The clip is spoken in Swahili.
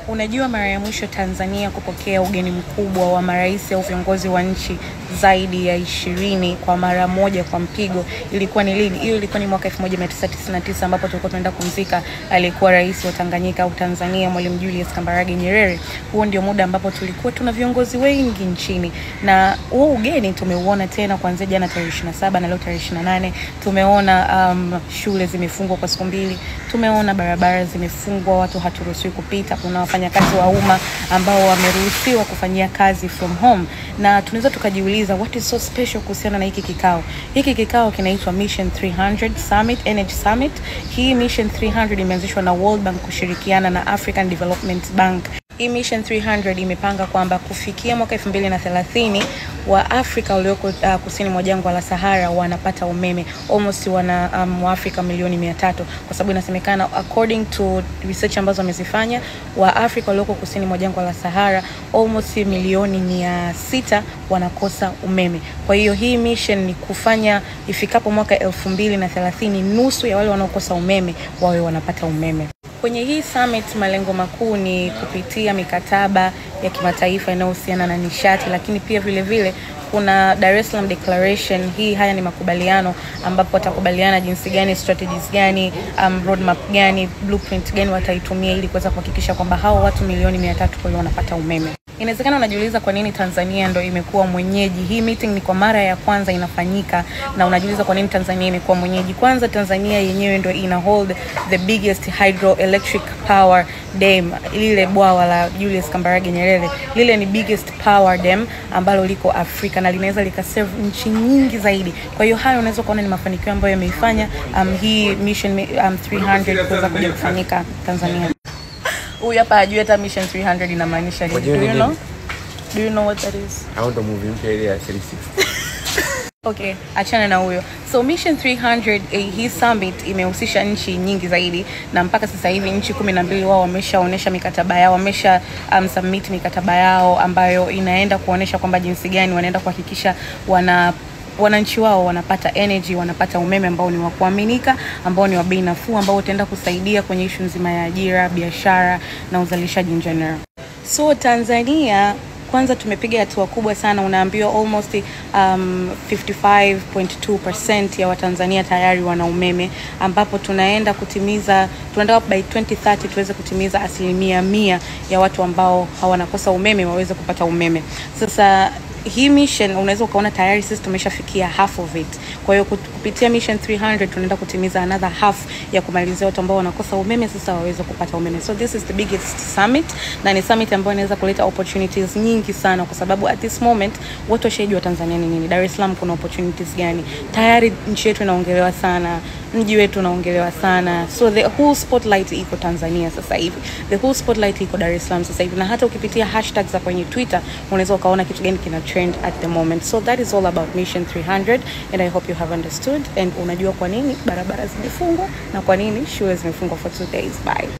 Unajua mara ya mwisho Tanzania kupokea ugeni mkubwa wa marais au viongozi wa nchi zaidi ya 20 kwa mara moja kwa mpigo ilikuwa ni lini? Hiyo ilikuwa ni mwaka 1999 ambapo tulikuwa tunaenda kumzika aliyekuwa rais wa Tanganyika au Tanzania Mwalimu Julius Kambarage Nyerere. Huo ndio muda ambapo tulikuwa tuna viongozi wengi nchini, na huo ugeni tumeuona tena kuanzia jana tarehe 27 na leo tarehe 28. Tumeona shule zimefungwa kwa siku mbili, tumeona barabara zimefungwa, watu haturuhusiwi kupita, kuna wafanyakazi wa umma ambao wameruhusiwa kufanyia kazi from home. Na tunaweza tukajiuliza what is so special kuhusiana na hiki kikao. Hiki kikao kinaitwa Mission 300 Summit, Energy Summit. Hii Mission 300 imeanzishwa na World Bank kushirikiana na African Development Bank. Hii Mission 300 imepanga kwamba kufikia mwaka 2030 wa Afrika walioko kusini mwa jangwa la Sahara wanapata umeme. Almost wana Waafrika milioni 300, kwa sababu inasemekana according to research ambazo wamezifanya, wa Afrika walioko kusini mwa jangwa la Sahara almost milioni 600 wanakosa umeme. Kwa hiyo hii mission ni kufanya ifikapo mwaka 2030 nusu ya wale wanaokosa umeme wawe wanapata umeme. Kwenye hii summit malengo makuu ni kupitia mikataba ya kimataifa inayohusiana na nishati, lakini pia vile vile kuna Dar es Salaam Declaration. Haya ni makubaliano ambapo watakubaliana jinsi gani, strategies gani, roadmap gani, blueprint gani wataitumia ili kuweza kuhakikisha kwamba hao watu milioni 300 kweli wanapata umeme. Inawezekana unajiuliza kwa nini Tanzania ndo imekuwa mwenyeji. Hii meeting ni kwa mara ya kwanza inafanyika, na unajiuliza kwa nini Tanzania imekuwa mwenyeji. Kwanza Tanzania yenyewe ndo ina hold the biggest hydroelectric power dam. Lile bwawa la Julius Kambarage Nyerere, lile ni biggest power dam ambalo liko Afrika na linaweza likaserve nchi nyingi zaidi. Kwa hiyo hayo unaweza kuona ni mafanikio ambayo yameifanya hii Mission 300 kuweza kuja kufanyika Tanzania. Huyu hapa ajue hata Mission 300 inamaanisha nini. Do you know what that is? I want to move in area 360. Okay, achana na huyo. So Mission 300 hii summit imehusisha nchi nyingi zaidi, na mpaka sasa hivi nchi 12 wao wameshaonesha mikataba yao, wamesha submit mikataba yao ambayo inaenda kuonesha kwamba jinsi gani wanaenda kuhakikisha wananchi wao wanapata energy, wanapata umeme ambao ni wa kuaminika, ambao ni wa bei nafuu, ambao utaenda kusaidia kwenye issue nzima ya ajira, biashara na uzalishaji in general. So Tanzania kwanza tumepiga hatua kubwa sana. Unaambiwa almost 55.2% ya Watanzania tayari wana umeme, ambapo tunaenda by 2030 tuweze kutimiza 100% ya watu ambao hawanakosa umeme waweze kupata umeme. Sasa hii mission unaweza ukaona tayari sisi tumeshafikia half of it. Kwa hiyo kupitia Mission 300 tunaenda kutimiza another half ya kumalizia watu ambao wanakosa umeme sasa waweze kupata umeme. So this is the biggest summit, na ni summit ambayo inaweza kuleta opportunities nyingi sana, kwa sababu at this moment watu washajua Tanzania ni nini, Dar es Salaam kuna opportunities gani. Tayari nchi yetu inaongelewa sana, mji wetu unaongelewa sana. So the whole spotlight iko Tanzania sasa hivi. The whole spotlight iko Dar es Salaam sasa hivi, na hata ukipitia hashtags za kwenye Twitter unaweza ukaona kitu gani kina trend at the moment. So that is all about Mission 300, and I hope you have understood, and unajua kwa nini barabara zimefungwa na kwa nini shule zimefungwa for 2 days. Bye.